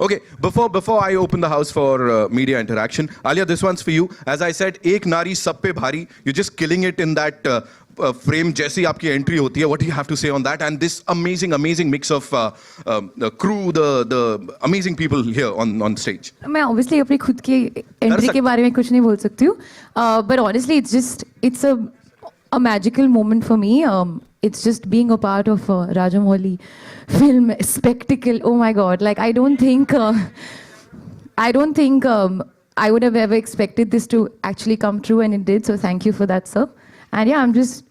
Okay, before I open the house for media interaction, Alia, this one's for you. As I said, एक नारी सब पे भारी. You're just killing it in that frame. जैसी आपकी entry होती है, what do you have to say on that? And this amazing mix of the crew, the amazing people here on stage. मैं obviously अपनी खुद की entry के बारे में कुछ नहीं बोल सकती हूँ. But honestly, it's a magical moment for me. It's just being a part of Rajamouli film spectacle. Oh my God! Like I don't think I would have ever expected this to actually come true, and it did. So thank you for that, sir. And yeah, I'm just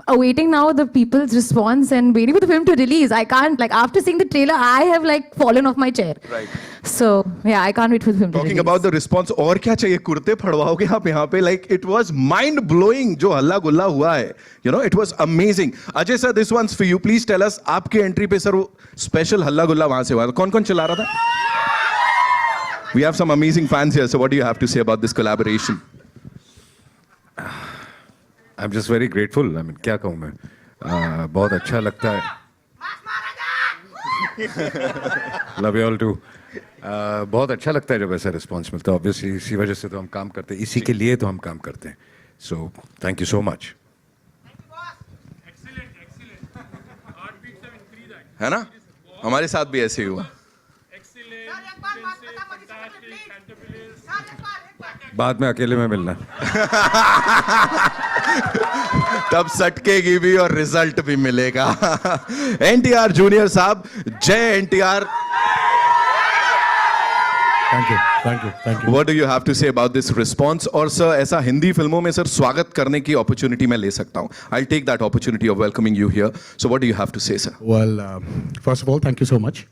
awaiting now the people's response and waiting for the film to release. I can't, like, after seeing the trailer, I have like fallen off my chair. Right. So yeah, I can't wait for the film to Talking release. about the response, और क्या चाहिए? कुर्ते फड़वाओगे आप यहाँ पे? Like it was mind blowing जो हल्ला गुल्ला हुआ है. You know, it was amazing. Ajay sir, this one's for you. Please tell us, आपके entry पे सर वो special हल्ला गुल्ला वहाँ से हुआ. कौन चला रहा था? We have some amazing fans here. So what do you have to say about this collaboration? I'm just very grateful. I mean, क्या कहूँ मैं? बहुत अच्छा लगता है. Love you all too. बहुत अच्छा लगता है जब ऐसा रिस्पॉन्स मिलता है. Obviously इसी वजह से तो हम काम करते हैं. इसी के लिए तो हम काम करते हैं. So thank you so much. है ना? हमारे साथ भी ऐसे ही हुआ. बाद में अकेले में मिलना. तब सटकेगी भी और रिजल्ट भी मिलेगा. एनटीआर जूनियर साहब, जय NTR. Thank you. What do you have to say about this response? और सर ऐसा हिंदी फिल्मों में सर स्वागत करने की opportunity मैं ले सकता हूँ. I'll take that opportunity of welcoming you here. So what do you have to say, sir? Well, first of all, thank you so much.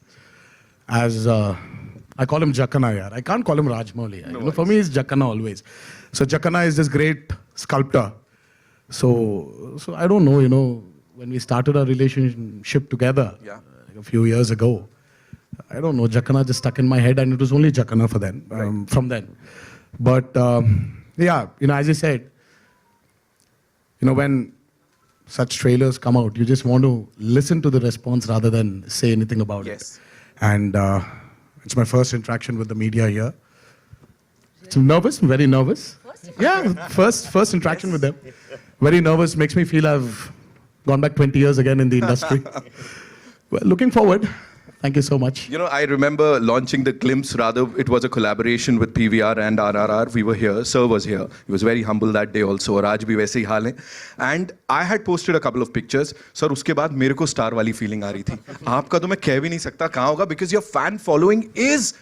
As I call him Jakkana, yaar. I can't call him Rajamouli. You know, for me, it's Jakkana always. So Jakkana is this great sculptor. So I don't know, you know, when we started our relationship together like a few years ago, I don't know, Jakkana just stuck in my head, and it was only Jakkana for then, from then. But yeah, you know, as I said, you know, when such trailers come out, you just want to listen to the response rather than say anything about it. And it's my first interaction with the media here. So nervous, I'm very nervous. Yeah, first interaction with them. Very nervous, makes me feel I've gone back 20 years again in the industry. Well, looking forward. Thank you so much. You know, I remember launching the Glimpse, rather, it was a collaboration with PVR and RRR. We were here, Sir was here. He was very humble that day also, और आज भी वैसे ही हाल है. And I had posted a couple of pictures. Sir, उसके बाद मेरे को star वाली फीलिंग आ रही थी. आपका तो मैं कह भी नहीं सकता कहाँ होगा, because your fan following is,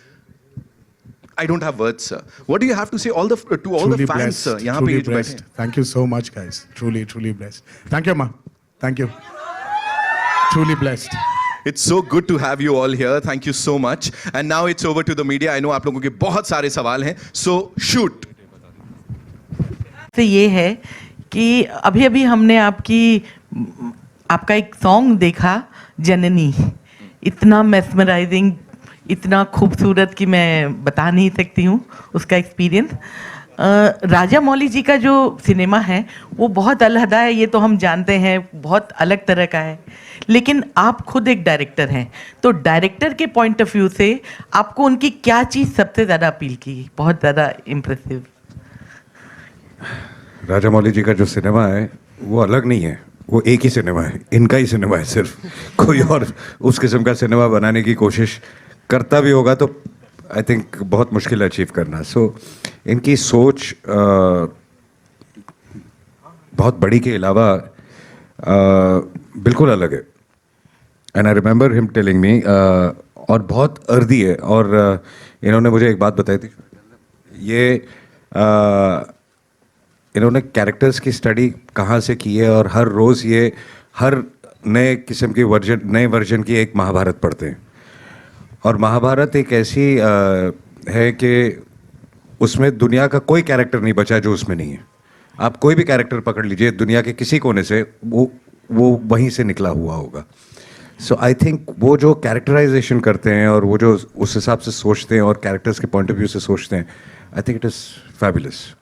I don't have words, sir. What do you have to say to all the fans, blessed, sir? यहाँ पे truly जो बैठे blessed. Thank you so much, guys. Truly blessed. Thank you, Ma. Thank you. Truly blessed. It's so good to have you all here. Thank you so much. And now it's over to the media. I know आप लोगों के बहुत सारे सवाल हैं. So shoot. तो ये है कि अभी हमने आपका एक सॉन्ग देखा, जननी. इतना मेस्मराइजिंग, इतना खूबसूरत कि मैं बता नहीं सकती हूँ उसका एक्सपीरियंस. राजामौली जी का जो सिनेमा है वो बहुत अलहदा है, ये तो हम जानते हैं, बहुत अलग तरह का है. लेकिन आप खुद एक डायरेक्टर हैं, तो डायरेक्टर के पॉइंट ऑफ व्यू से आपको उनकी क्या चीज़ सबसे ज़्यादा अपील की, बहुत ज़्यादा इम्प्रेसिव? राजामौली जी का जो सिनेमा है वो अलग नहीं है, वो एक ही सिनेमा है, इनका ही सिनेमा है. सिर्फ कोई और उस किस्म का सिनेमा बनाने की कोशिश करता भी होगा तो आई थिंक बहुत मुश्किल है अचीव करना. सो इनकी सोच बहुत बड़ी के अलावा बिल्कुल अलग है. And I remember him telling me, और बहुत अर्दी है. और इन्होंने मुझे एक बात बताई थी, ये इन्होंने कैरेक्टर्स की स्टडी कहाँ से की है, और हर रोज़ ये हर नए किस्म की नए वर्जन की एक महाभारत पढ़ते हैं. और महाभारत एक ऐसी है कि उसमें दुनिया का कोई कैरेक्टर नहीं बचा जो उसमें नहीं है. आप कोई भी कैरेक्टर पकड़ लीजिए दुनिया के किसी कोने से, वो वहीं से निकला हुआ होगा. सो आई थिंक वो जो कैरेक्टराइजेशन करते हैं और वो जो उस हिसाब से सोचते हैं और कैरेक्टर्स के पॉइंट ऑफ व्यू से सोचते हैं, I think it is fabulous.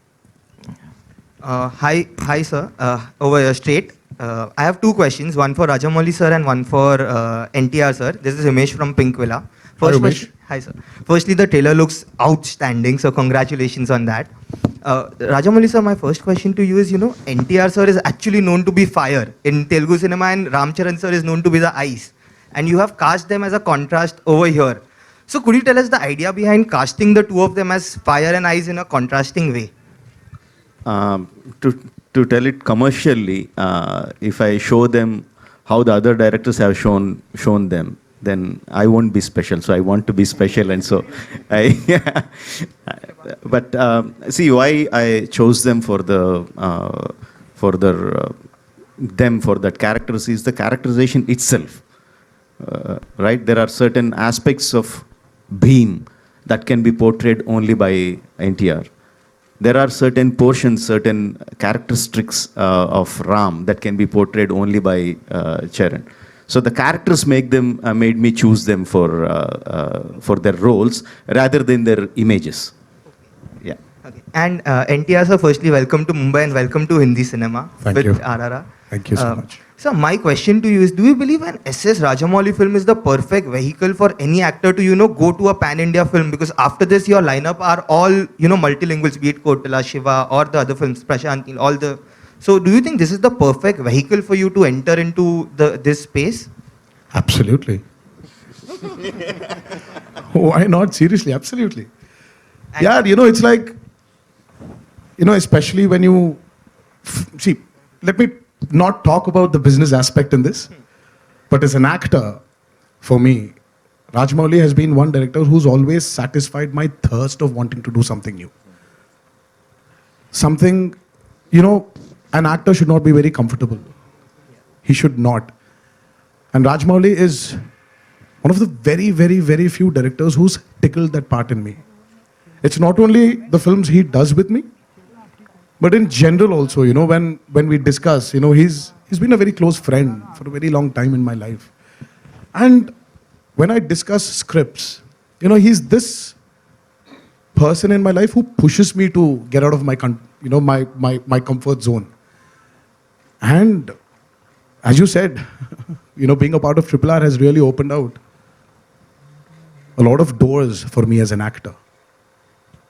Hi, sir. Over here, straight. I have two questions, one for Rajamouli sir and one for NTR sir. This is Himesh from Pink Villa. Hi, Umesh. Hi, sir. Firstly, the trailer looks outstanding, so congratulations on that. Rajamouli sir, my first question to you is, NTR sir is actually known to be fire in Telugu cinema, and Ramcharan sir is known to be the ice. And you have cast them as a contrast over here. So could you tell us the idea behind casting the two of them as fire and ice in a contrasting way? To tell it commercially, if I show them how the other directors have shown them, then I won't be special. So I want to be special, and so I. But see why I chose them for the them for that characters is the characterization itself. Right? There are certain aspects of Bhim that can be portrayed only by NTR. There are certain portions, certain characteristics of Ram that can be portrayed only by Charan. So the characters made me choose them for their roles rather than their images. Yeah. Okay. And NTR sir, firstly, welcome to Mumbai and welcome to Hindi cinema Thank with you. RRR. Thank you so much. So my question to you is, do you believe an SS Rajamouli film is the perfect vehicle for any actor to, go to a pan-India film? Because after this, your lineup are all, multilinguals, be it Kotala, Shiva, or the other films, Prashant, all the... So do you think this is the perfect vehicle for you to enter into this space? Absolutely. Why not? Seriously, absolutely. And- Yeah, it's like, especially when you see, let me not talk about the business aspect in this, but as an actor, for me, Rajamouli has been one director who's always satisfied my thirst of wanting to do something new. Something, an actor should not be very comfortable. He should not. And Rajamouli is one of the very, very, very few directors who's tickled that part in me. It's not only the films he does with me, but in general also, when we discuss, he's been a very close friend for a very long time in my life. And when I discuss scripts, he's this person in my life who pushes me to get out of my comfort zone. And as you said, being a part of Triple R has really opened out a lot of doors for me as an actor.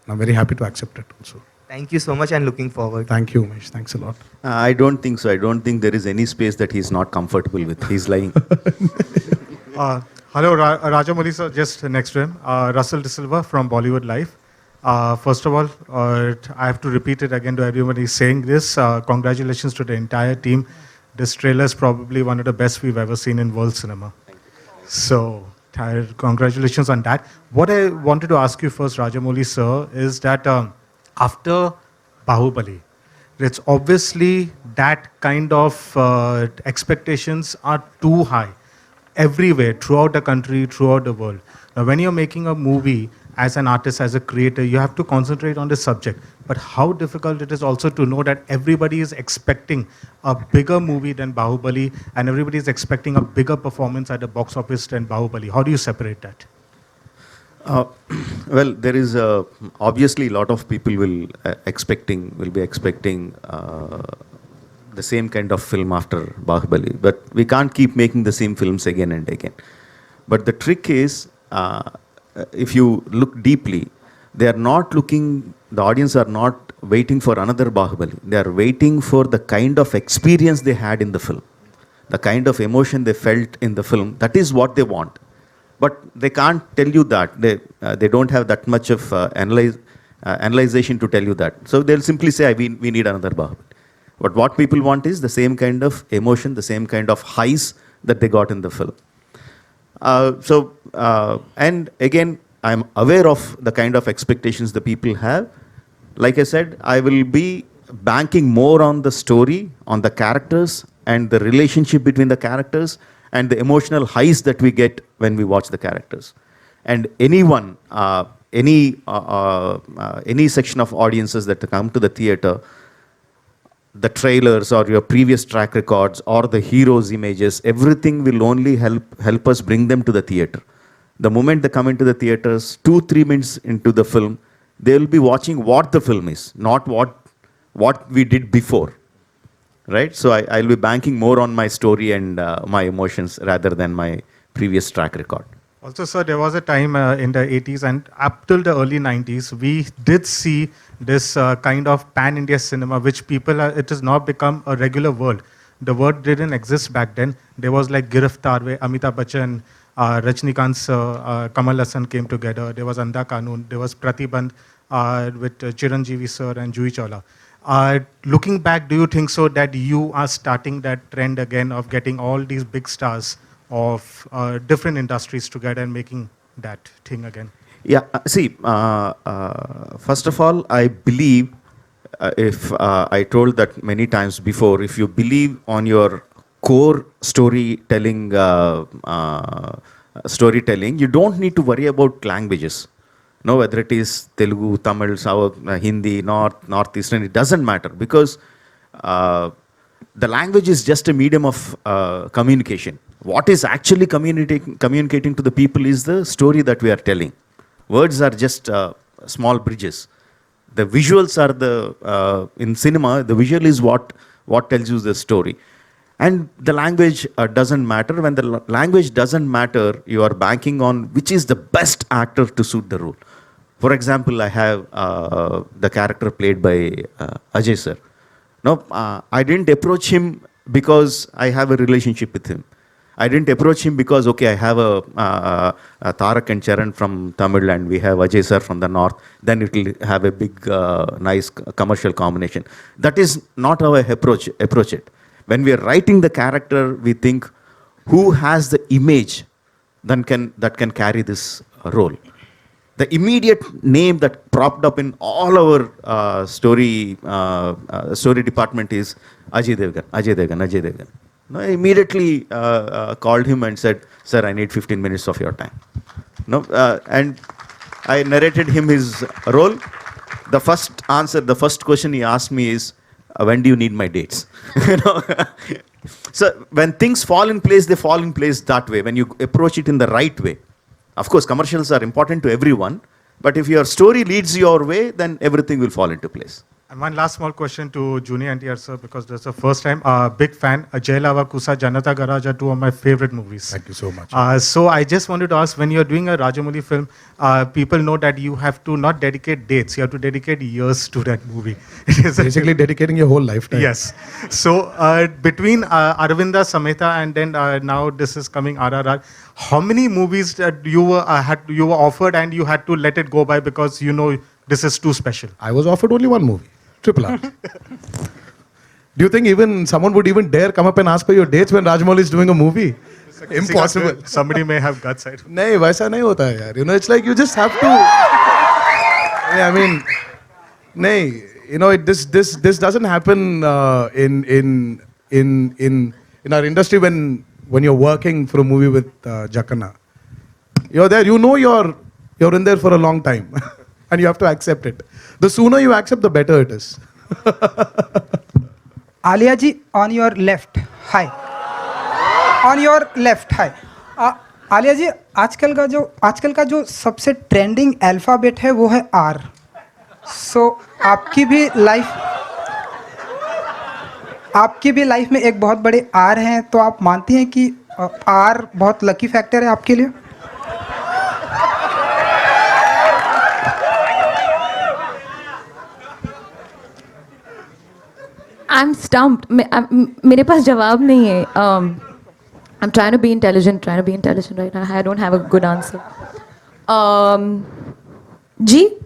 I'm very happy to accept it also. Thank you so much and looking forward. Thank you, Umesh. Thanks a lot. I don't think so. I don't think there is any space that he's not comfortable with. He's lying. Hello, Rajamouli sir, just next to him. Russell De Silva from Bollywood Live. First of all, I have to repeat it again to everybody saying this. Congratulations to the entire team. This trailer is probably one of the best we've ever seen in world cinema. So, congratulations on that. What I wanted to ask you first, Rajamouli sir, is that after Bahubali, it's obviously that kind of expectations are too high everywhere, throughout the country, throughout the world. Now, when you're making a movie as an artist, as a creator, you have to concentrate on the subject. But how difficult it is also to know that everybody is expecting a bigger movie than Bahubali, and everybody is expecting a bigger performance at the box office than Bahubali. How do you separate that? Well, there is obviously a lot of people will be expecting the same kind of film after Bahubali, but we can't keep making the same films again and again. But the trick is, if you look deeply, the audience are not waiting for another Bahubali. They are waiting for the kind of experience they had in the film, the kind of emotion they felt in the film. That is what they want. But they can't tell you that. They don't have that much of analyzation to tell you that. So they'll simply say, we need another Bahubali. But what people want is the same kind of emotion, the same kind of highs that they got in the film. And again, I'm aware of the kind of expectations the people have. Like I said, I will be banking more on the story, on the characters, and the relationship between the characters, and the emotional highs that we get when we watch the characters. And anyone, any section of audiences that come to the theater, the trailers or your previous track records or the heroes' images, everything will only help us bring them to the theater. The moment they come into the theaters, 2-3 minutes into the film, they will be watching what the film is, not what we did before. Right? So I'll be banking more on my story and my emotions rather than my previous track record. Also, sir, there was a time in the 80s and up till the early 90s, we did see this kind of pan-India cinema, which it has now become a regular word. The word didn't exist back then. There was like Giraftar, where Amitabh Bachchan, Rajnikant's Kamal Hassan came together. There was Anda Kanun. There was Pratibandh with Chiranjeevi sir and Juhi Chawla. Looking back, do you think so that you are starting that trend again of getting all these big stars of different industries together and making that thing again? Yeah, see, first of all, I believe, if I told that many times before, if you believe on your core storytelling, you don't need to worry about languages. No, whether it is Telugu, Tamil, South, Hindi, Northeastern, it doesn't matter, because the language is just a medium of communication. What is actually communicating to the people is the story that we are telling. Words are just small bridges. The visuals are in cinema, the visual is what tells you the story. And the language doesn't matter. When the language doesn't matter, you are banking on which is the best actor to suit the role. For example, I have the character played by Ajay sir. No, I didn't approach him because I have a relationship with him. I didn't approach him because, okay, I have a Tarak and Charan from Tamil and we have Ajay sir from the north, then it will have a big, nice commercial combination. That is not how I approach it. When we are writing the character, we think who has the image that can carry this role. The immediate name that propped up in all our story department is Ajay Devgan. No, I immediately called him and said, "Sir, I need 15 minutes of your time." No, and I narrated him his role. The first question he asked me is, "When do you need my dates?" You know? So when things fall in place, they fall in place that way. When you approach it in the right way. Of course, commercials are important to everyone, but if your story leads your way, then everything will fall into place. And one last small question to Junior NTR sir, because this is the first time. Big fan. Jai Lava Kusa, Janata Garage are two of my favorite movies. Thank you so much. So I just wanted to ask, when you're doing a Rajamouli film, people know that you have to not dedicate dates, you have to dedicate years to that movie. It is Basically dedicating your whole lifetime. Yes. So between Aravinda Sameta and then now this is coming RRR, how many movies that you were offered and you had to let it go by because you know this is too special? I was offered only one movie, Triple R. Do you think even someone would even dare come up and ask for your dates when Rajamouli is doing a movie? Impossible. Somebody may have guts. नहीं वैसा नहीं होता है यार. You know, it's like you just have to. I mean, नहीं. You know, this doesn't happen in our industry when you're working for a movie with Jackana. You're there. You know you're in there for a long time, and you have to accept it. The sooner you accept, the better it is. Alia ji, on your left. Hi. On your left. Hi. Alia जी, आजकल का जो सबसे trending alphabet है वो है are. सो आपकी भी life में एक बहुत बड़े आर हैं, तो आप मानती हैं कि आर बहुत लकी फैक्टर है आपके लिए? I'm stumped. मेरे पास जवाब नहीं है. I'm trying to be intelligent right now. I don't have a good answer. G.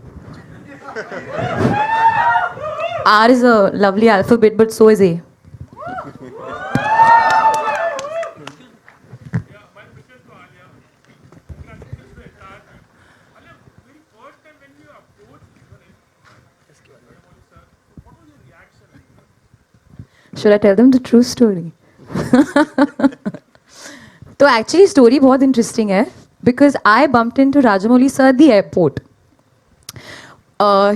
R is a lovely alphabet, but so is A. Should I tell them the true story? तो actually story बहुत interesting है, because I bumped into Rajamouli sir at the airport.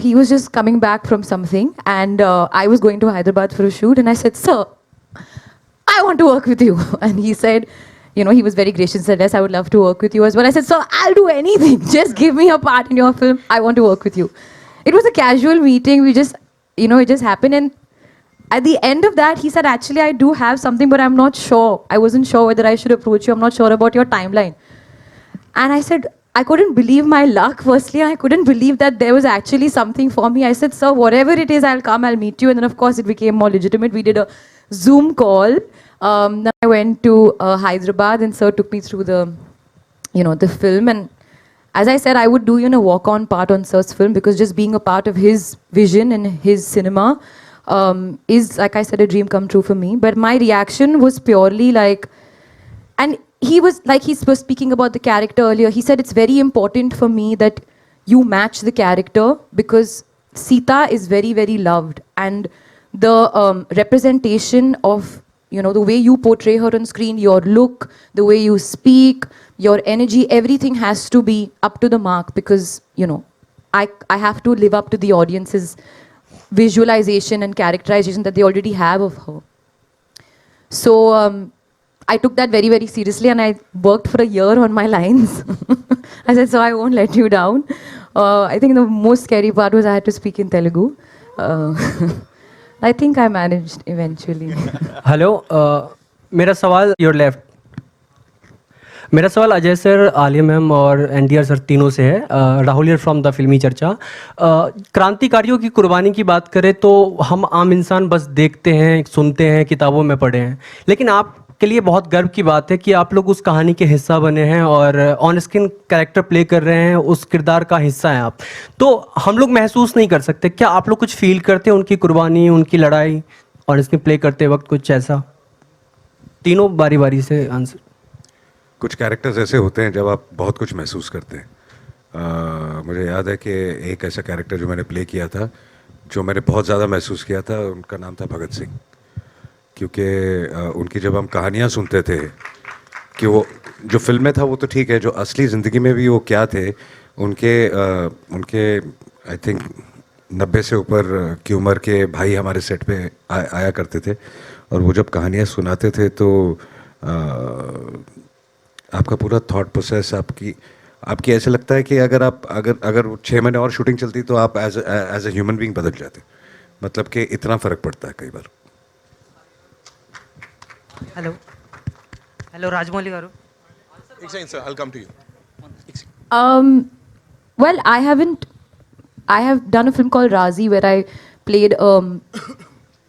He was just coming back from something, and I was going to Hyderabad for a shoot, and I said, "Sir, I want to work with you." And he said, you know, he was very gracious and said, "Yes, I would love to work with you as well." I said, "Sir, I'll do anything. Just give me a part in your film. I want to work with you." It was a casual meeting. We just, you know, it just happened. And at the end of that, he said, "Actually, I do have something, but I'm not sure. I wasn't sure whether I should approach you. I'm not sure about your timeline." And I said, I couldn't believe my luck, firstly. I couldn't believe that there was actually something for me. I said, sir, whatever it is, I'll come, I'll meet you. And then, of course, it became more legitimate. We did a Zoom call. Then I went to Hyderabad, and sir took me through the, the film. And as I said, I would do, walk-on part on sir's film, because just being a part of his vision and his cinema is, like I said, a dream come true for me. But my reaction was purely like, and he was speaking about the character earlier. He said it's very important for me that you match the character, because Sita is very, very loved, and the representation of the way you portray her on screen, your look, the way you speak, your energy, everything has to be up to the mark, because I have to live up to the audience's visualization and characterization that they already have of her. So I took that very, very seriously, and I worked for a year on my lines. I said, so I won't let you down. I think the most scary part was I had to speak in Telugu. I think I managed eventually. Hello मेरा सवाल your left मेरा सवाल Ajay sir, Alia ma'am और NTR sir तीनों से है. राहुल यर from the फिल्मी चर्चा. क्रांतिकारियों की कुर्बानी की बात करें तो हम आम इंसान बस देखते हैं, सुनते हैं, किताबों में पढ़े हैं, लेकिन आपके लिए बहुत गर्व की बात है कि आप लोग उस कहानी के हिस्सा बने हैं और ऑन स्क्रीन कैरेक्टर प्ले कर रहे हैं, उस किरदार का हिस्सा हैं आप. तो हम लोग महसूस नहीं कर सकते, क्या आप लोग कुछ फील करते हैं उनकी कुर्बानी, उनकी लड़ाई ऑन स्क्रीन प्ले करते वक्त, कुछ ऐसा? तीनों बारी बारी से आंसर. कुछ कैरेक्टर्स ऐसे होते हैं जब आप बहुत कुछ महसूस करते हैं. मुझे याद है कि एक ऐसा कैरेक्टर जो मैंने प्ले किया था, जो मैंने बहुत ज़्यादा महसूस किया था, उनका नाम था भगत सिंह. क्योंकि उनकी जब हम कहानियाँ सुनते थे कि वो जो फिल्म में था वो तो ठीक है, जो असली ज़िंदगी में भी वो क्या थे, उनके आई थिंक 90 से ऊपर की उम्र के भाई हमारे सेट पे आया करते थे, और वो जब कहानियाँ सुनाते थे तो आपका पूरा थॉट प्रोसेस आपकी ऐसे लगता है कि अगर 6 महीने और शूटिंग चलती तो आप एज ए ह्यूमन बीइंग बदल जाते. मतलब कि इतना फ़र्क पड़ता है कई बार. Hello Rajamouli garu. One second, sir. I'll come to you. Well, I have done a film called Razi, where I played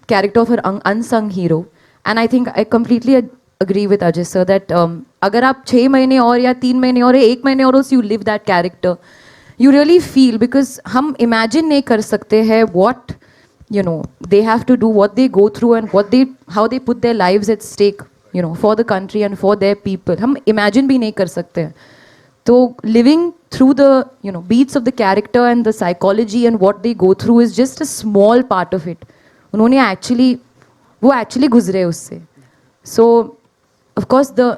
character of an unsung hero, and I think I completely agree with Ajay sir that अगर आप 6 महीने और या 3 महीने और 1 महीने और you live that character, you really feel, because हम imagine नहीं कर सकते हैं what they have to do, what they go through, and how they put their lives at stake, for the country and for their people. हम imagine भी नहीं कर सकते हैं. So living through the beats of the character and the psychology and what they go through is just a small part of it. उन्होंने वो actually गुजरे उससे. So of course the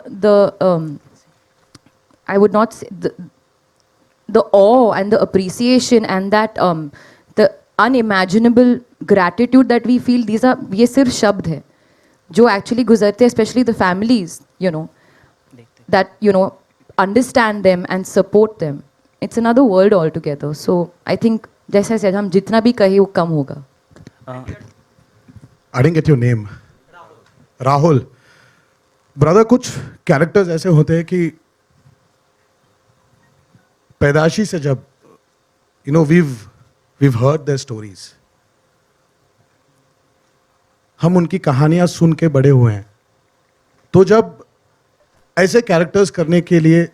I would not say the awe and the appreciation and that the unimaginable gratitude that we feel, ये सिर्फ शब्द है जो actually गुजरते, especially the families that understand them and support them. It's another world altogether. So I think जैसे said, हम जितना भी कहे वो कम होगा. I didn't get your name. Rahul. Brother, कुछ कैरेक्टर्स ऐसे होते हैं कि पैदाशी से जब we've heard their stories, हम उनकी कहानियां सुन के बड़े हुए हैं. तो जब ऐसे कैरेक्टर्स करने के लिए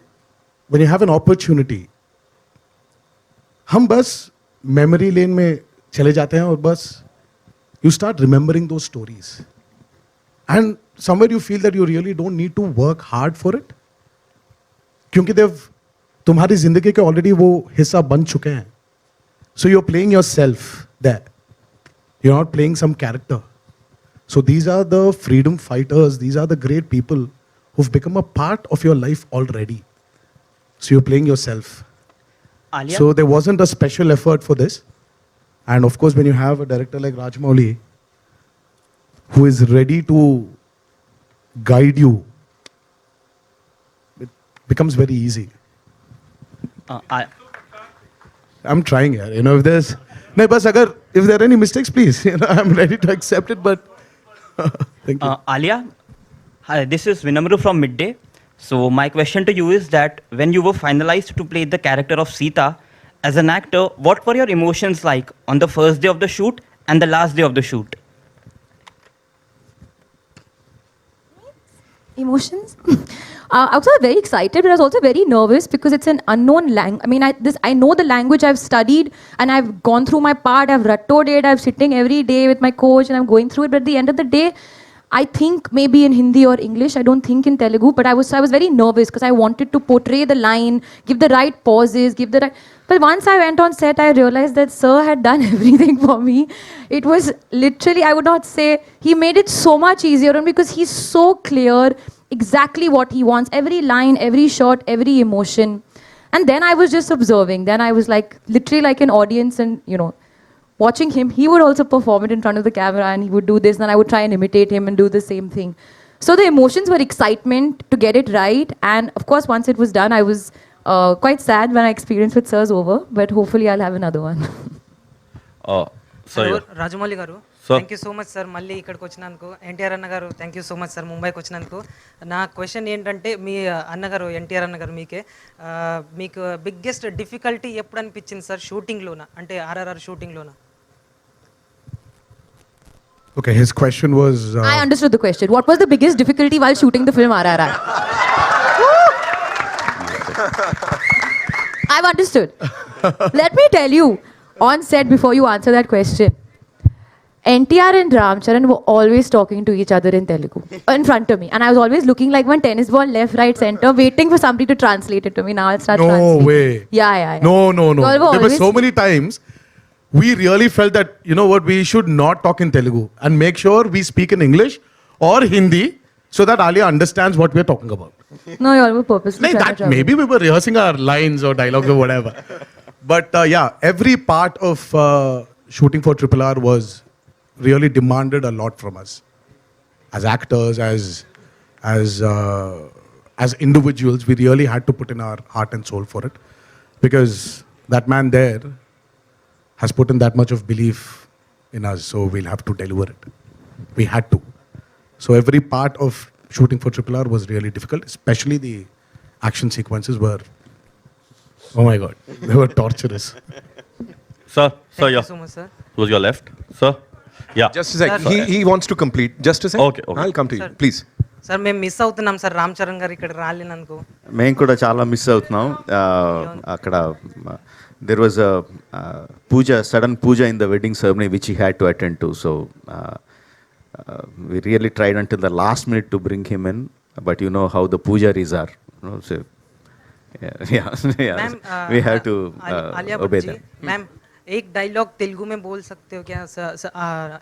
when you have an opportunity, हम बस मेमोरी लेन में चले जाते हैं और बस you start remembering those stories. And somewhere you feel that you really don't need to work hard for it. क्योंकि तुम्हारी जिंदगी के ऑलरेडी वो हिस्सा बन चुके हैं. So you're playing yourself there. You're not playing some character. So these are the freedom fighters. These are the great people who've become a part of your life already. So you're playing yourself. Alia? So there wasn't a special effort for this. And of course, when you have a director like Rajamouli, who is ready to guide you, it becomes very easy. I'm trying here. If there's... No, but if there are any mistakes, please. I'm ready to accept it, but... Thank you. Alia, hi, this is Vinamru from Midday. So my question to you is that when you were finalized to play the character of Sita, as an actor, what were your emotions like on the first day of the shoot and the last day of the shoot? Emotions? I was very excited, but I was also very nervous because it's an unknown language. I mean, I know the language, I've studied and I've gone through my part, I've rattoed it, I'm sitting every day with my coach and I'm going through it. But at the end of the day, I think maybe in Hindi or English, I don't think in Telugu, but I was very nervous because I wanted to portray the line, give the right pauses, give the right... But once I went on set, I realized that Sir had done everything for me. It was literally, I would not say, he made it so much easier and because he's so clear exactly what he wants, every line, every shot, every emotion. And then I was just observing. Then I was like, literally like an audience and, you know, watching him. He would also perform it in front of the camera and he would do this and then I would try and imitate him and do the same thing. So the emotions were excitement to get it right. And of course, once it was done, I was quite sad when I experienced with Sir's over, but hopefully I'll have another one. Rajamouli గారు thank you so much sir మళ్ళీ ఇక్కడికి వచ్చినందుకు ఎన్టీఆర్ అన్న గారు thank you so much sir ముంబైకి వచ్చినందుకు నా question ఏంటంటే మీ అన్నగారు ఎన్టీఆర్ అన్న గారు మీకు బిగ్గెస్ట్ డిఫికల్టీ ఎప్పుడు అనిపించింది సార్ షూటింగ్లోన అంటే RRR షూటింగ్లోన Okay, his question was. I understood the question. What was the biggest difficulty while shooting the film RRR? I've understood. Let me tell you, on set before you answer that question, NTR and Ramcharan were always talking to each other in Telugu in front of me. And I was always looking like one tennis ball, left, right, center, waiting for somebody to translate it to me. Now I'll start translating. No way. Yeah. No. You all were There were always- so many times we really felt that, you know what, we should not talk in Telugu and make sure we speak in English or Hindi so that Alia understands what we're talking about. No, you all were purposely Like trying to that, trouble. maybe we were rehearsing our lines or dialogues or whatever. But yeah, every part of shooting for Triple R was really demanded a lot from us. As actors, as individuals, we really had to put in our heart and soul for it. Because that man there has put in that much of belief in us, so we'll have to deliver it. We had to. So every part of shooting for Triple R was really difficult, especially the action sequences were, oh my God, they were torturous. Sir, thank you yeah. So much sir Who's your left? Sir? Yeah. Just a second. He wants to complete. Just a second. Okay. I'll come to you. Please. Sir మేము miss అవుతున్నాం sir Ram Charan గారు ఇక్కడ రాలేనందుకు మేము కూడా చాలా miss అవుతున్నాం అక్కడ there was puja sudden puja in the wedding ceremony which he had to attend to so we really tried until the last minute to bring him in, but you know how the pujaris are. You know, so, yeah. Ma'am We have to Alia obey Bhatt ji them. Ma'am एक dialogue Telugu में बोल सकते हो क्या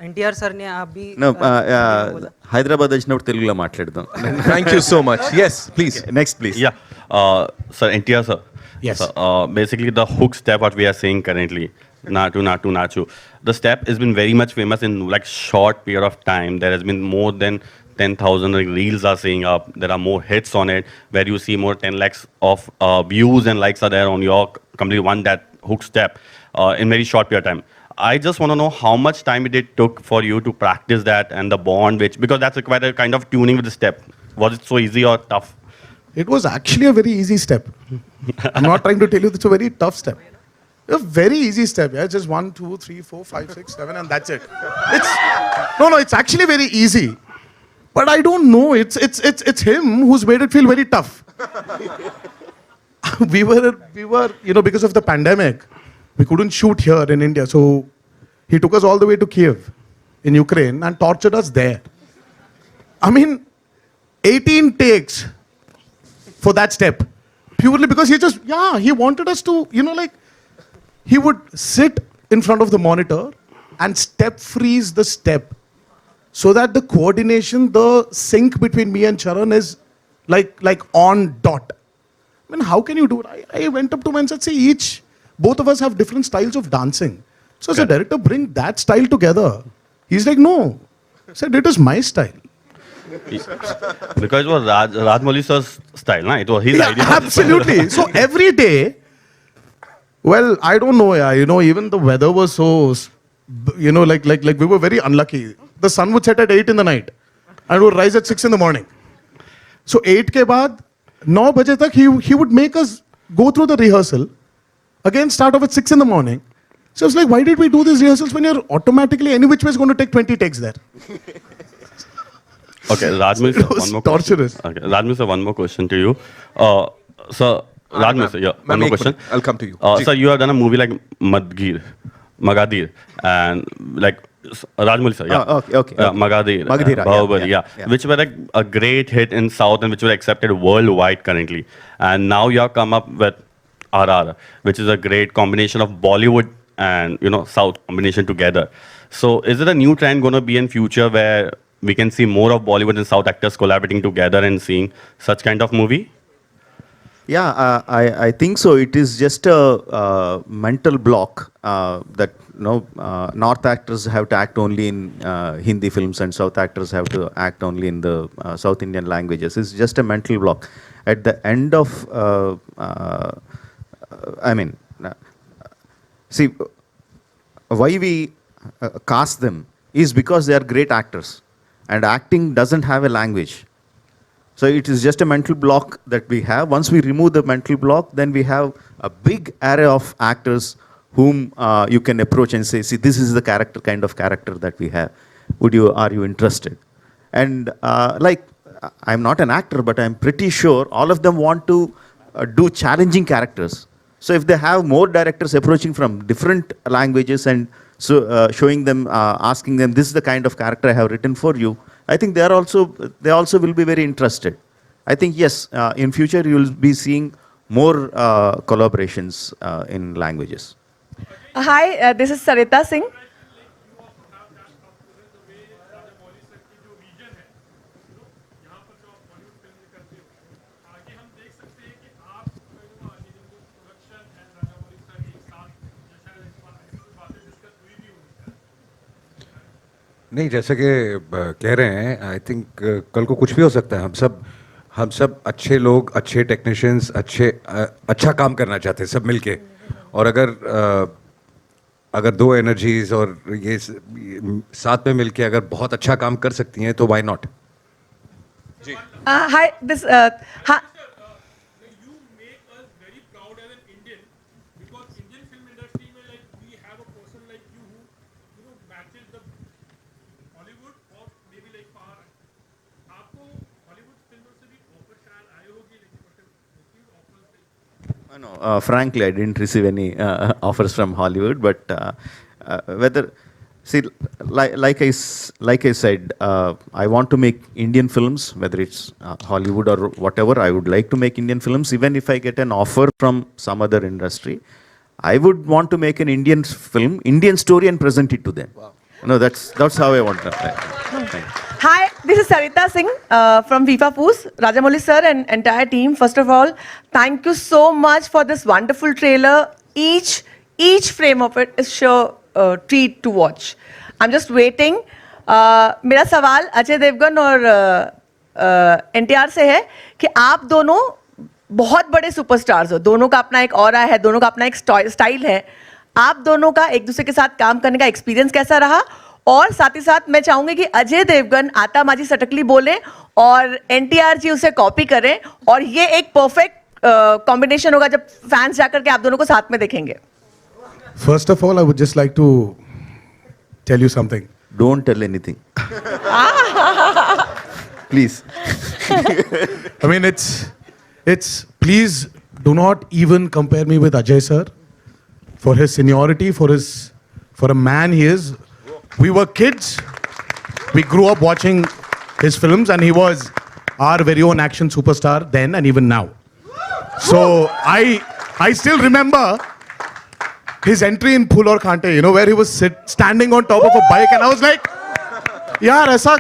NTR sir ने अभी No, Hyderabad వచ్చినప్పుడు తెలుగులో మాట్లాడదాం. Thank you so much. Yes, please. Next, please. Yeah. Sir, NTR, sir. Yes. Sir, basically, the hook step what we are saying currently, Naatu. The step has been very much famous in like short period of time. There has been more than 10,000 reels are saying up. There are more hits on it where you see more 10 lakhs of views and likes are there on your complete one that hook step in very short period of time. I just want to know how much time it took for you to practice that and the bond which, because that's required a kind of tuning with the step. Was it so easy or tough? It was actually a very easy step. I'm not trying to tell you it's a very tough step. A very easy step, yeah. Just 1, 2, 3, 4, 5, 6, 7, and that's it. It's actually very easy. But I don't know. It's him who's made it feel very tough. we were, you know, because of the pandemic, we couldn't shoot here in India. So he took us all the way to Kiev in Ukraine and tortured us there. I mean, 18 takes for that step. Purely because he wanted us to, you know, like, he would sit in front of the monitor and step freeze the step so that the coordination, the sync between me and Charan is like on dot. I mean, how can you do it? I went up to him and said, see, both of us have different styles of dancing. So as a director, bring that style together. He's like, no. I said, it is my style. Because it was Rajmouli sir's style, na? It was his idea. Absolutely. So every day, well, I don't know, yeah. You know, even the weather was so, you know, like we were very unlucky. The sun would set at 8 in the night and would rise at 6 in the morning. So 8 ke baad, 9 baje tak he would make us go through the rehearsal. Again, start off at 6 in the morning. So I was like, why did we do these rehearsals when you're automatically any which way is going to take 20 takes there? Okay, Rajmil sir, It was one more torturous. question. Okay, Rajmil sir, one more question to you. Sir, Rajmil sir, yeah, one more question. I'll come to you. Sir, you have done a movie like Magadir, and like Rajmul sir, yeah. Okay. Magadir, Magadhir, Bahubali, yeah. which were like a great hit in South and which were accepted worldwide currently. And now you have come up with RR, which is a great combination of Bollywood and South combination together. So is it a new trend going to be in future where we can see more of Bollywood and South actors collaborating together and seeing such kind of movie? Yeah, I think so. It is just a mental block that North actors have to act only in Hindi films and South actors have to act only in the South Indian languages. It's just a mental block. At the end of, see, why we cast them is because they are great actors, and acting doesn't have a language. So it is just a mental block that we have. Once we remove the mental block, then we have a big array of actors whom you can approach and say, see, this is the kind of character that we have. Are you interested? And I'm not an actor, but I'm pretty sure all of them want to do challenging characters. So if they have more directors approaching from different languages and showing them, asking them, this is the kind of character I have written for you, I think they also will be very interested. I think, yes, in future you will be seeing more collaborations in languages. Hi, this is Sarita Singh. नहीं, जैसे कि कह रहे हैं, I think कल को कुछ भी हो सकता है. हम सब अच्छे लोग, अच्छे टेक्नीशियंस, अच्छा काम करना चाहते हैं सब मिलके. और अगर दो एनर्जीज और ये साथ में मिलके अगर बहुत अच्छा काम कर सकती हैं तो why not. Hi, this No, frankly, I didn't receive any offers from Hollywood, but whether, see, like I said, I want to make Indian films, whether it's Hollywood or whatever. I would like to make Indian films. Even if I get an offer from some other industry, I would want to make an Indian film, Indian story, and present it to them. Wow. No, that's how I want to. Hi, this is Sarita Singh from FIFA Poos. Rajamouli sir and entire team, first of all, thank you so much for this wonderful trailer. Each frame of it is sure treat to watch. I'm just waiting. मेरा सवाल अजय देवगन और NTR से है कि आप दोनों बहुत बड़े सुपरस्टार्स हो, दोनों का अपना एक ऑरा है, दोनों का अपना एक स्टाइल है. आप दोनों का एक दूसरे के साथ काम करने का एक्सपीरियंस कैसा रहा? और साथ ही साथ मैं चाहूंगी कि अजय देवगन आता माजी सटकली बोले और NTR जी उसे कॉपी करें और ये एक परफेक्ट कॉम्बिनेशन होगा जब फैंस जाकर के आप दोनों को साथ में देखेंगे. First of all, I would just like to tell you something. Don't tell anything. Please. I mean, it's please do not even compare me with Ajay sir for his seniority, for a man he is. We were kids. We grew up watching his films, and he was our very own action superstar then and even now. So I still remember his entry in Phul Aur Khante, you know, where he was standing on top of a bike, and I was like, yaar, aisa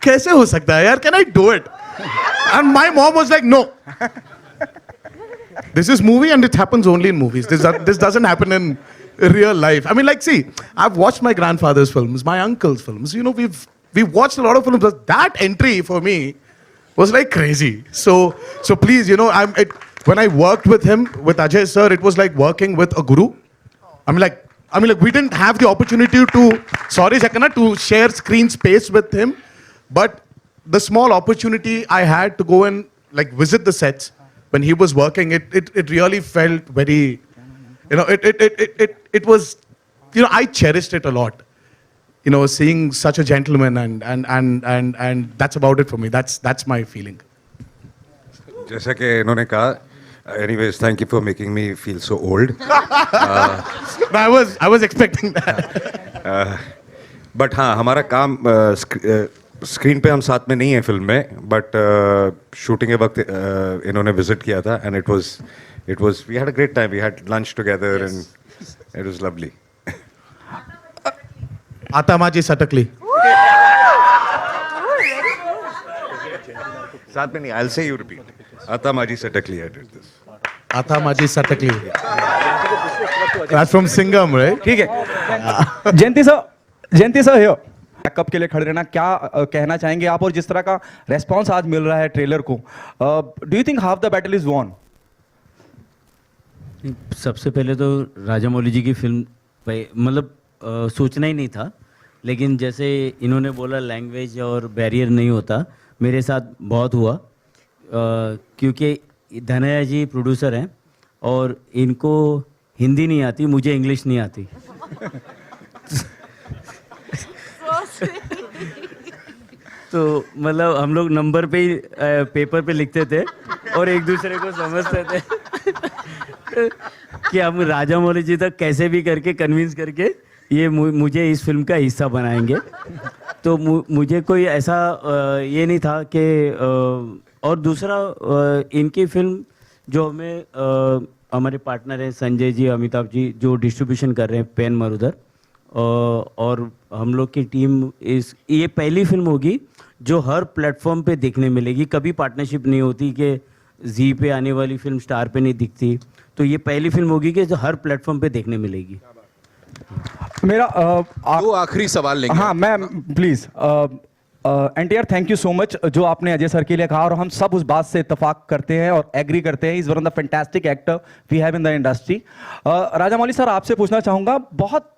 kaise ho sakta hai, yaar, can I do it? And my mom was like, no. This is movie and it happens only in movies. This doesn't happen in real life. I mean, like, see, I've watched my grandfather's films, my uncle's films. You know, we've watched a lot of films. But that entry for me was like crazy. So please, you know, when I worked with him, with Ajay sir, it was like working with a guru. I mean, like we didn't have the opportunity to, sorry, Jackana, to share screen space with him. But the small opportunity I had to go and like visit the sets when he was working, it really felt very, it was, I cherished it a lot. Seeing such a gentleman and that's about it for me. That's my feeling. जैसा कि इन्होंने कहा, anyways, thank you for making me feel so old. I was expecting that. But हाँ, हमारा काम screen पे हम साथ में नहीं है फिल्म में, बट शूटिंग के वक्त इन्होंने विजिट किया था and it was we had a great time, we had lunch together and it was lovely. आता माझी सटकली. साथ में नहीं, I will say you repeat. आता माझी सटकली. I did this. आता माझी सटकली. That's from Singham, right? ठीक है. जयंती सर हियर. बैकअप के लिए खड़े रहना, क्या कहना चाहेंगे आप, और जिस तरह का रेस्पॉन्स आज मिल रहा है ट्रेलर को, do you think half the battle is won? सबसे पहले तो राजामौली जी की फिल्म मतलब सोचना ही नहीं था, लेकिन जैसे इन्होंने बोला लैंग्वेज और बैरियर नहीं होता, मेरे साथ बहुत हुआ, क्योंकि धनया जी प्रोड्यूसर हैं और इनको हिंदी नहीं आती, मुझे इंग्लिश नहीं आती. तो मतलब हम लोग नंबर पे ही पेपर पे लिखते थे और एक दूसरे को समझते थे कि हम राजामौली जी तक कैसे भी करके कन्विंस करके ये मुझे इस फिल्म का हिस्सा बनाएंगे. तो मुझे कोई ऐसा ये नहीं था कि और दूसरा इनकी फिल्म जो हमें हमारे पार्टनर हैं संजय जी, अमिताभ जी, जो डिस्ट्रीब्यूशन कर रहे हैं पेन मरुधर, और हम लोग की टीम ये पहली फिल्म होगी जो हर प्लेटफॉर्म पे देखने मिलेगी. कभी पार्टनरशिप नहीं होती कि जी पे आने वाली फिल्म स्टार पे नहीं दिखती, तो ये पहली फिल्म होगी कि जो हर प्लेटफॉर्म पे देखने मिलेगी. मेरा दो आखिरी सवाल लेंगे. हाँ, मैं please NTR, thank you so much जो आपने अजय सर के लिए कहा, और हम सब उस बात से इत्तेफाक करते हैं और एग्री करते हैं. Is one of the fantastic actor we have in the industry. Rajamouli sir, आपसे पूछना चाहूँगा, बहुत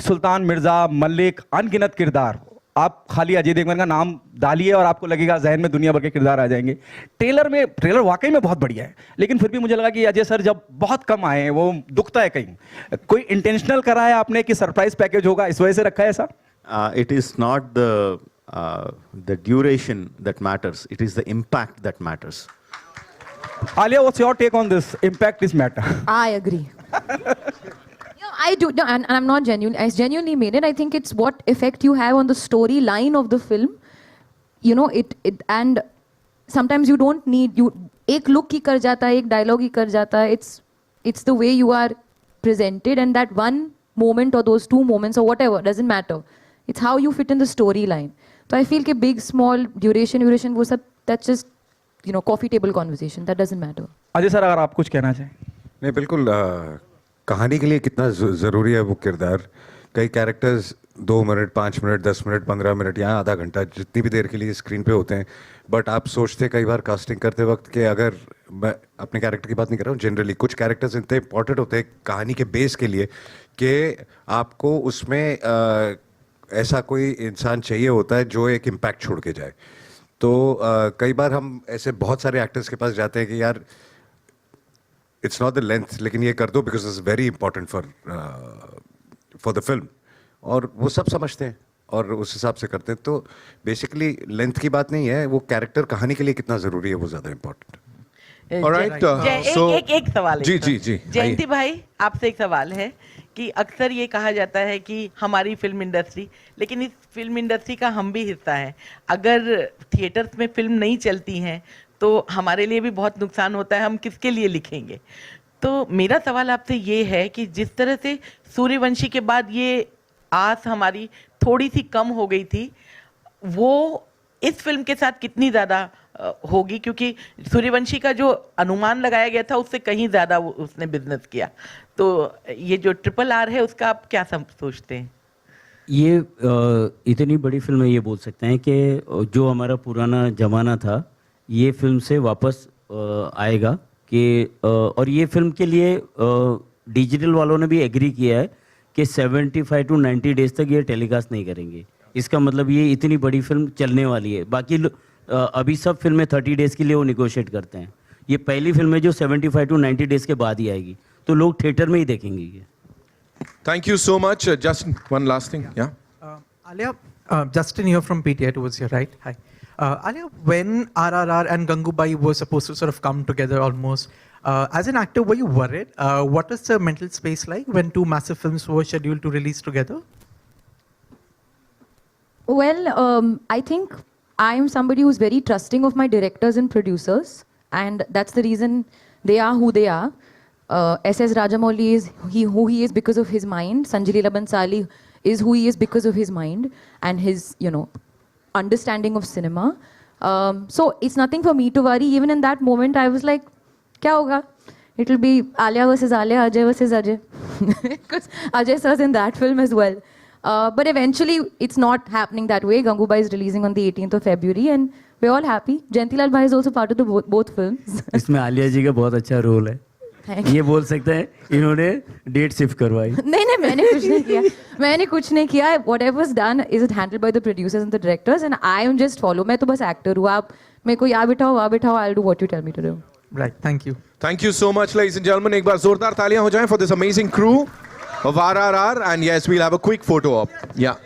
सुल्तान मिर्जा, मलिक, अनगिनत किरदार, आप खाली अजय देवगन का नाम डालिए और आपको लगेगा जहन में दुनिया भर के किरदार आ जाएंगे. ट्रेलर वाकई में बहुत बढ़िया है, लेकिन फिर भी मुझे लगा कि अजय सर जब बहुत कम आए हैं वो दुखता है. कहीं कोई इंटेंशनल करा है आपने कि सरप्राइज पैकेज होगा, इस वजह से रखा है ऐसा? It is not the duration that matters, it is the impact that matters. Alia, what's your take on this? Impact is matter. I agree. I do, no, and I'm not genuine. I genuinely mean it. I think it's what effect you have on the storyline of the film. And sometimes you don't need एक look ही कर जाता है, एक dialogue ही कर जाता है. It's the way you are presented, and that one moment or those two moments or whatever doesn't matter. It's how you fit in the storyline. So I feel कि big, small, duration वो सब, that's just coffee table conversation. That doesn't matter. Ajay sir, अगर आप कुछ कहना चाहें. नहीं, बिल्कुल. कहानी के लिए कितना ज़रूरी है वो किरदार. कई characters 2 minute, 5 minute, 10 minute, 15 minute या आधा घंटा, जितनी भी देर के लिए स्क्रीन पे होते हैं. बट आप सोचते कई बार कास्टिंग करते वक्त कि अगर मैं अपने कैरेक्टर की बात नहीं कर रहा हूँ, जनरली कुछ कैरेक्टर्स इतने इंपॉर्टेंट होते हैं कहानी के बेस के लिए कि आपको उसमें ऐसा कोई इंसान चाहिए होता है जो एक इम्पैक्ट छोड़ के जाए. तो कई बार हम ऐसे बहुत सारे एक्टर्स के पास जाते हैं कि यार इट्स नॉट द लेंथ, लेकिन ये कर दो because it's very important for the film, और वो सब समझते हैं और उस हिसाब से करते हैं. तो बेसिकली लेंथ की बात नहीं है, वो कैरेक्टर कहानी के लिए कितना ज़रूरी है वो ज़्यादा इंपॉर्टेंट. एक सवाल है. जी. जयंती भाई, आपसे एक सवाल है कि अक्सर ये कहा जाता है कि हमारी फिल्म इंडस्ट्री, लेकिन इस फिल्म इंडस्ट्री का हम भी हिस्सा है. अगर थिएटर्स में फिल्म नहीं चलती हैं तो हमारे लिए भी बहुत नुकसान होता है. हम किसके लिए लिखेंगे? तो मेरा सवाल आपसे ये है कि जिस तरह से सूर्यवंशी के बाद ये आस हमारी थोड़ी सी कम हो गई थी, वो इस फिल्म के साथ कितनी ज़्यादा होगी? क्योंकि सूर्यवंशी का जो अनुमान लगाया गया था उससे कहीं ज़्यादा उसने बिजनेस किया. तो ये जो RRR है उसका आप क्या सोचते हैं? ये इतनी बड़ी फिल्म है, ये बोल सकते हैं कि जो हमारा पुराना ज़माना था ये फिल्म से वापस आएगा. कि और ये फिल्म के लिए डिजिटल वालों ने भी एग्री किया है कि 75 to 90 डेज तक ये टेलीकास्ट नहीं करेंगे. इसका मतलब ये इतनी बड़ी फिल्म चलने वाली है. बाकी अभी सब फिल्में 30 डेज़ के लिए वो निगोशिएट करते हैं, ये पहली फिल्म है जो 75 to 90 डेज़ के बाद ही आएगी, तो लोग थिएटर में ही देखेंगे ये. Thank you so much. Just one last thing. Yeah. Alia, Justin here from PTI towards your right. Hi. Alia, when RRR and Gangubai were supposed to sort of come together almost, as an actor, were you worried? What was the mental space like when two massive films were scheduled to release together? Well, I think I am somebody who's very trusting of my directors and producers, and that's the reason they are who they are. S.S. Rajamouli is who he is because of his mind. Sanjay Leela Bhansali is who he is because of his mind and his, understanding of cinema. So it's nothing for me to worry. Even in that moment, I was like, kya hoga? It'll be Alia versus Alia, Ajay versus Ajay. Because Ajay sir's in that film as well. But eventually, it's not happening that way. Gangubai is releasing on the 18th of February, and we're all happy. Jayantilal Bhai is also part of the both films. इसमें आलिया जी का बहुत अच्छा role है. ये बोल सकते हैं इन्होंने डेट शिफ्ट करवाई. नहीं मैंने कुछ नहीं किया. Whatever's done is handled by the producers and the directors, and I am just follow. मैं तो बस actor हूँ. आप मेरे को यहाँ बिठाओ वहाँ बिठाओ. I'll do what you tell me to do. Right. Thank you. Thank you so much, ladies and gentlemen. एक बार जोरदार तालियां हो जाएं for this amazing crew of RRR, and yes, we'll have a quick photo op. Yeah.